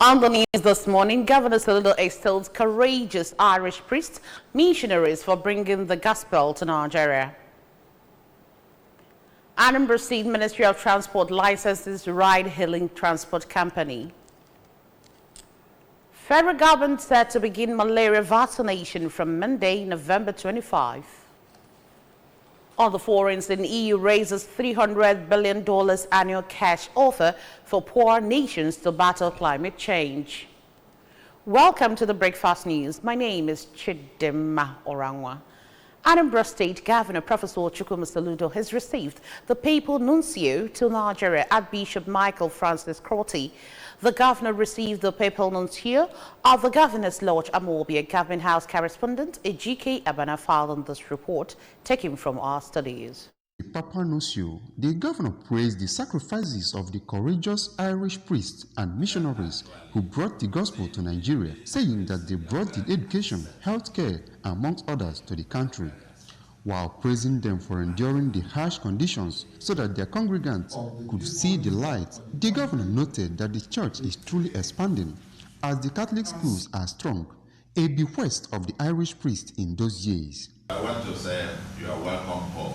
On the news this morning, Governor Soludo extols courageous Irish priests, missionaries for bringing the gospel to Nigeria. Anambra State Ministry of Transport licenses ride-hailing transport company. Federal government set to begin malaria vaccination from Monday, November 25. On the forums, the EU raises $300 billion annual cash offer for poor nations to battle climate change. Welcome to the Breakfast News. My name is Chidima Orangwa. Anambra State Governor Professor Chukwuma Soludo has received the Papal Nuncio to Nigeria, Archbishop Michael Francis Crotty. The governor received the Papal Nuncio of the Governor's Lodge, Amobia. Government House correspondent Ejike Abana filed on this report, taken from our studies. The Papa Nuncio, the governor praised the sacrifices of the courageous Irish priests and missionaries who brought the gospel to Nigeria, saying that they brought the education, healthcare, amongst others, to the country, while praising them for enduring the harsh conditions so that their congregants could see the light. The governor noted that the church is truly expanding as the Catholic schools are strong, a bequest of the Irish priests in those years. I want to say you are welcome home.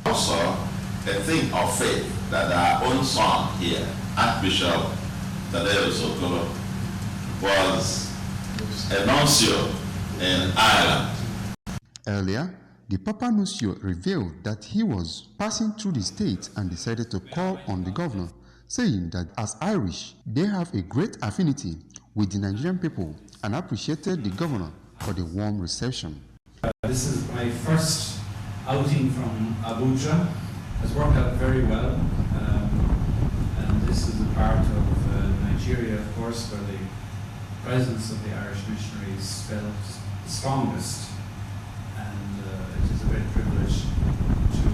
Also, a thing of faith that our own son here, Archbishop Tadeo Sokolo, was a nuncio in Ireland. Earlier, the Papa Nuncio revealed that he was passing through the state and decided to call on the governor, saying that as Irish, they have a great affinity with the Nigerian people and appreciated the governor for the warm reception. This is my first outing from Abuja. Has worked out very well, and this is a part of Nigeria, of course, where the presence of the Irish missionaries felt the strongest, and it is a great privilege to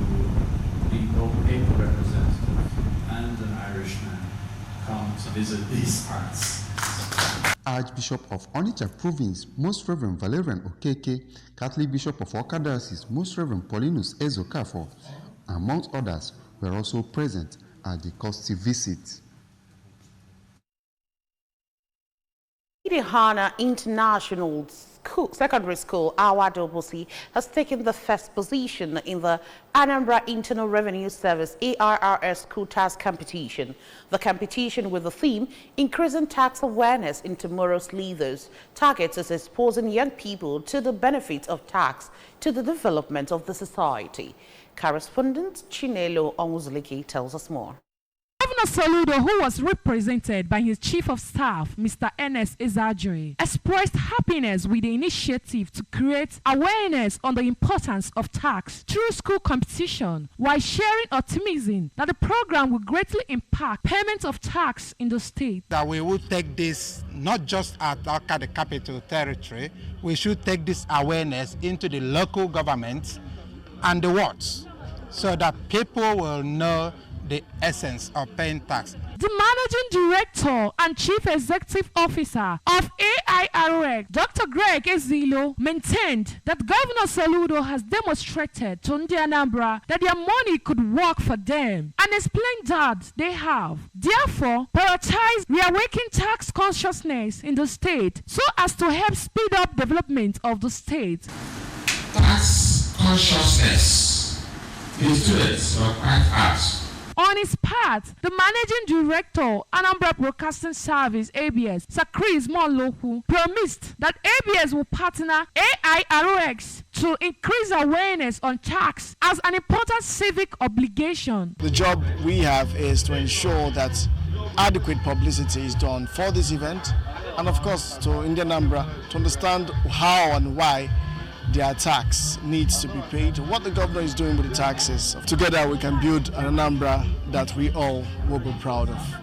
be both a papal representative and an Irishman come to visit these parts. Archbishop of Onitsha Province, Most Reverend Valerian Okeke, Catholic Bishop of Awka Diocese, Most Reverend Paulinus Ezokafo, amongst others, were also present at the costly visit. Idihana International Secondary School, Awadobosi, has taken the first position in the Anambra Internal Revenue Service ARRS School Tax Competition. The competition, with the theme Increasing Tax Awareness in Tomorrow's Leaders, targets is exposing young people to the benefits of tax to the development of the society. Correspondent Chinelo Onwuzulike tells us more. Governor Soludo, who was represented by his Chief of Staff, Mr. Ernest Ezajiri, expressed happiness with the initiative to create awareness on the importance of tax through school competition, while sharing optimism that the program will greatly impact payment of tax in the state. That we will take this not just at Awka, the capital territory, we should take this awareness into the local governments and the wards, so that people will know the essence of paying tax. The Managing Director and Chief Executive Officer of AIROX, Dr. Greg Ezilo, maintained that Governor Soludo has demonstrated to the Anambra that their money could work for them, and explained that they have, therefore, prioritized reawakening tax consciousness in the state so as to help speed up development of the state. Tax consciousness, the students were quite asked. On his part, the Managing Director, Anambra Broadcasting Service, ABS, Sir Chris Monloku, promised that ABS will partner AIROX to increase awareness on tax as an important civic obligation. The job we have is to ensure that adequate publicity is done for this event, and of course to Indian Anambra to understand how and why their tax needs to be paid, what the governor is doing with the taxes. Together we can build an Anambra that we all will be proud of.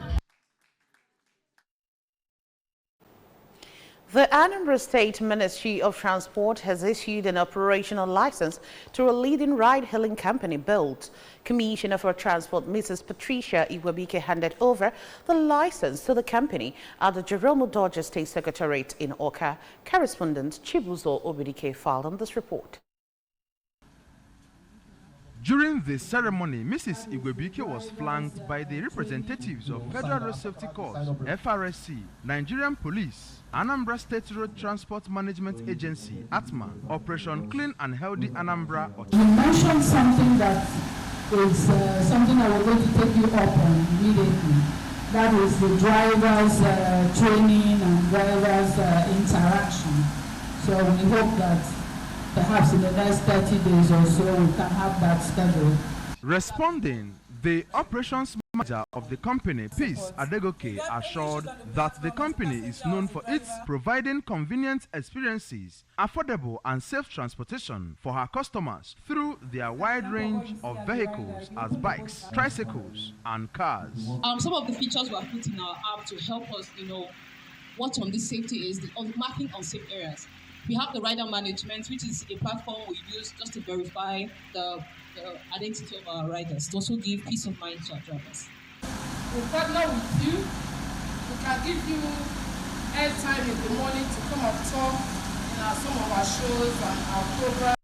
The Anambra State Ministry of Transport has issued an operational license to a leading ride-hailing company, Built. Commissioner for Transport, Mrs. Patricia Iwabike, handed over the license to the company at the Jerome Dodger State Secretariat in Awka. Correspondent Chibuzo Obidike filed on this report. During the ceremony, Mrs. Igwebike was flanked by the representatives of Federal Road Safety Corps, FRSC, Nigerian Police, Anambra State Road Transport Management Agency, ATMA, Operation Clean and Healthy Anambra. You mentioned something that is something I was going to take you up on immediately. That is the drivers' training and drivers' interaction. So we hope that perhaps in the next 30 days or so we can have that scheduled. Responding, the operations manager of the company, Peace Adegoke, assured that the company is known for its providing convenient experiences, affordable and safe transportation for her customers through their wide range of vehicles as bikes, tricycles and cars. Some of the features we have put in our app to help us, what on this safety is, the mapping unsafe areas. We have the rider management, which is a platform we use just to verify the identity of our riders, to also give peace of mind to our drivers. We partner with you. We can give you airtime in the morning to come and talk in some of our shows and our programs.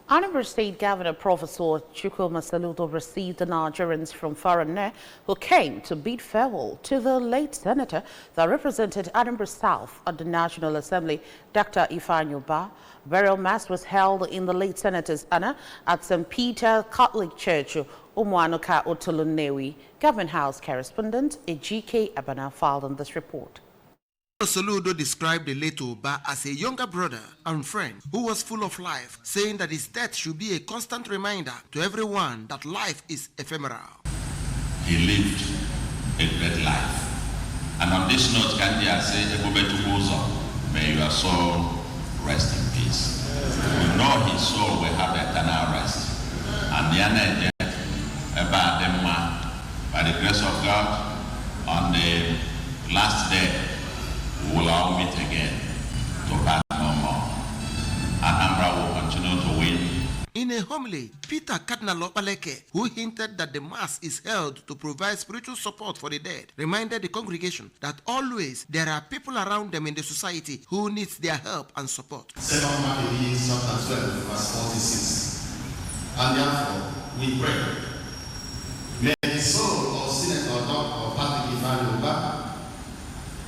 Anambra State Governor Professor Chukwuma Soludo received the Nigerians from foreign who came to bid farewell to the late senator that represented Anambra South at the National Assembly, Dr. Ifeanyi Ubah. Burial mass was held in the late senator's honor at St. Peter Catholic Church, Umuanuka Otolunewi. Government House correspondent Ejike Abana filed on this report. Soludo described the late Ubah as a younger brother and friend who was full of life, saying that his death should be a constant reminder to everyone that life is ephemeral. He lived a great life. And on this note, Kandi I say, may your soul rest in peace. We know his soul will have eternal rest. And by the grace of God, on the last day, we will all meet again to back no more. Anambra will continue to win. In a homily, Peter Cardinal Opaleke, who hinted that the Mass is held to provide spiritual support for the dead, reminded the congregation that always there are people around them in the society who need their help and support. 2 Maccabees chapter 12, verse 46. And therefore, we pray, may the soul of Senator Dr. Patrick Ifeanyi Ubah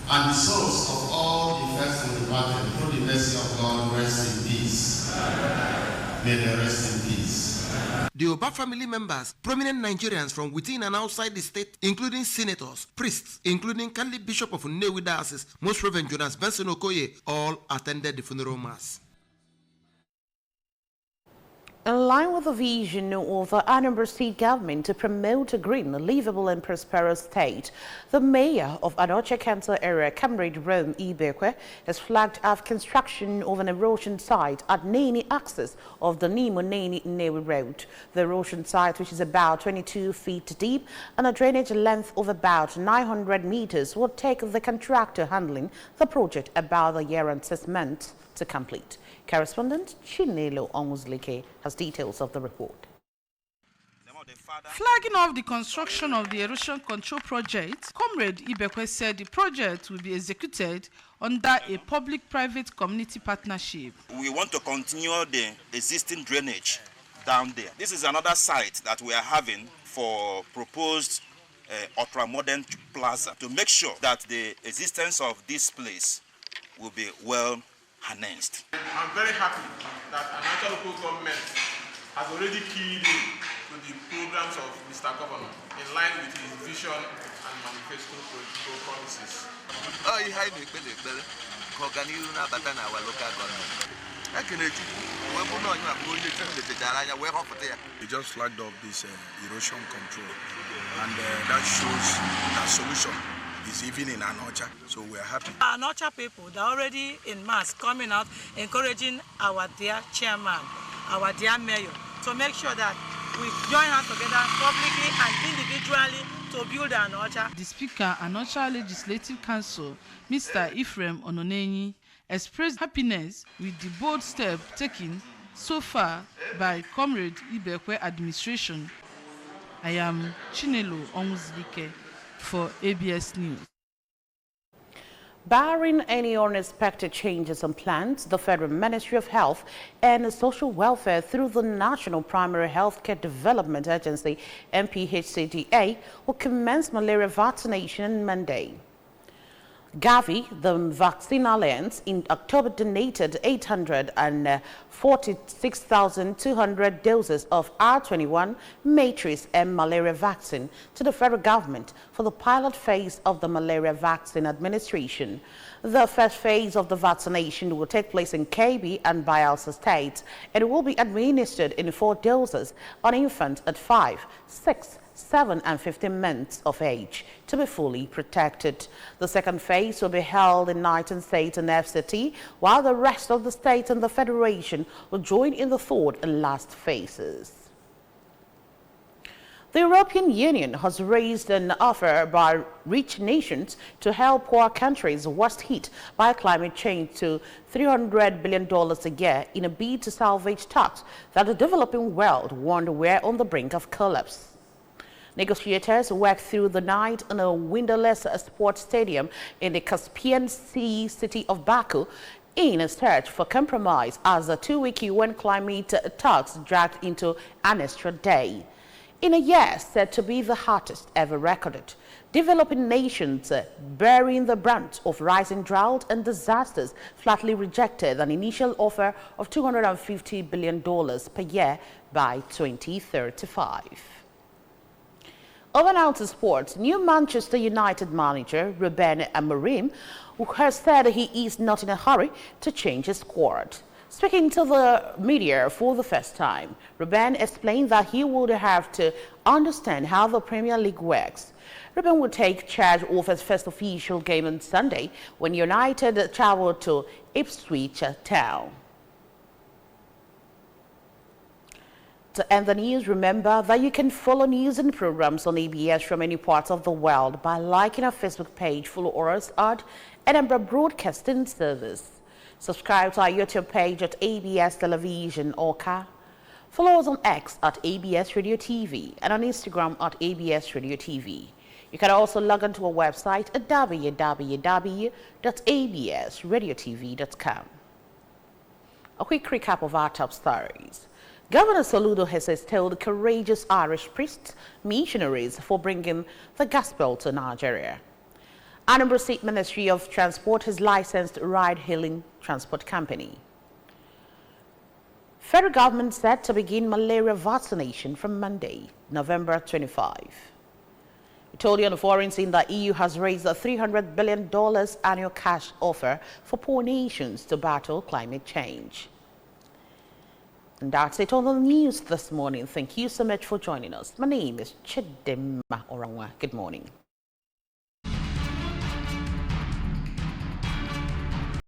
and the souls of all the faithful departed through the mercy of God rest in peace. May they rest in peace. The Ubah family members, prominent Nigerians from within and outside the state, including senators, priests, including Catholic Bishop of Nnewi Diocese, Most Reverend Jonas Benson Okoye, all attended the funeral mass. In line with the vision of the Anambra State government to promote a green, livable and prosperous state, the mayor of Anocha Council area, Comrade Rome Ibekwe, has flagged off construction of an erosion site at Neni axis of the Nimo-Neni-Nnewi Road. The erosion site, which is about 22 feet deep and a drainage length of about 900 meters, will take the contractor handling the project about a year and 6 months to complete. Correspondent Chinelo Onwuzlike has details of the report. Flagging off the construction of the erosion control project, Comrade Ibekwe said the project will be executed under a public-private community partnership. We want to continue the existing drainage down there. This is another site that we are having for proposed ultra-modern plaza to make sure that the existence of this place will be well harnessed. I'm very happy that Anambra local government has already keyed in to the programs of Mr. Governor in line with his vision and manifesto promises. We just flagged off this erosion control, and that shows that solution is even in Anocha, so we're happy. Anocha people, they're already in mass coming out, encouraging our dear chairman, our dear mayor, to make sure that we join hands together publicly and individually to build Anocha. The Speaker, Anocha Legislative Council, Mr. Ephraim Ononenyi, expressed happiness with the bold step taken so far by Comrade Ibekwe administration. I am Chinelo Onwuzlike for ABS News. Barring any unexpected changes and plans, the Federal Ministry of Health and Social Welfare through the National Primary Healthcare Development Agency, NPHCDA, will commence malaria vaccination on Monday. Gavi, the Vaccine Alliance, in October donated 846,200 doses of R21 matrix and malaria vaccine to the federal government for the pilot phase of the malaria vaccine administration. The first phase of the vaccination will take place in Kebbi and Bayelsa states, and it will be administered in 4 doses on infants at 5, 6, 7 and 15 months of age to be fully protected. The second phase will be held in 19 states and FCT, while the rest of the states and the Federation will join in the third and last phases. The European Union has raised an offer by rich nations to help poor countries worst hit by climate change to $300 billion a year in a bid to salvage stocks that the developing world warned were on the brink of collapse. Negotiators worked through the night in a windowless sports stadium in the Caspian Sea city of Baku in a search for compromise as the 2-week UN climate talks dragged into an extra day. In a year said to be the hottest ever recorded, developing nations bearing the brunt of rising drought and disasters flatly rejected an initial offer of $250 billion per year by 2035. Over now to sports, new Manchester United manager Ruben Amorim has said he is not in a hurry to change his squad. Speaking to the media for the first time, Ruben explained that he would have to understand how the Premier League works. Ruben will take charge of his first official game on Sunday when United travel to Ipswich Town. To end the news, remember that you can follow news and programs on ABS from any parts of the world by liking our Facebook page. Follow us at Anambra Broadcasting Service. Subscribe to our YouTube page at ABS Television Orca. Follow us on X at ABS Radio TV and on Instagram at ABS Radio TV. You can also log on to our website at www.absradiotv.com. A quick recap of our top stories. Governor Soludo has extolled courageous Irish priests, missionaries for bringing the gospel to Nigeria. Anambra State Ministry of Transport has licensed ride-hailing transport company. Federal government set to begin malaria vaccination from Monday, November 25. We told you on the foreign scene that EU has raised a $300 billion annual cash offer for poor nations to battle climate change. And that's it on the news this morning. Thank you so much for joining us. My name is Chidimma Orangwa. Good morning.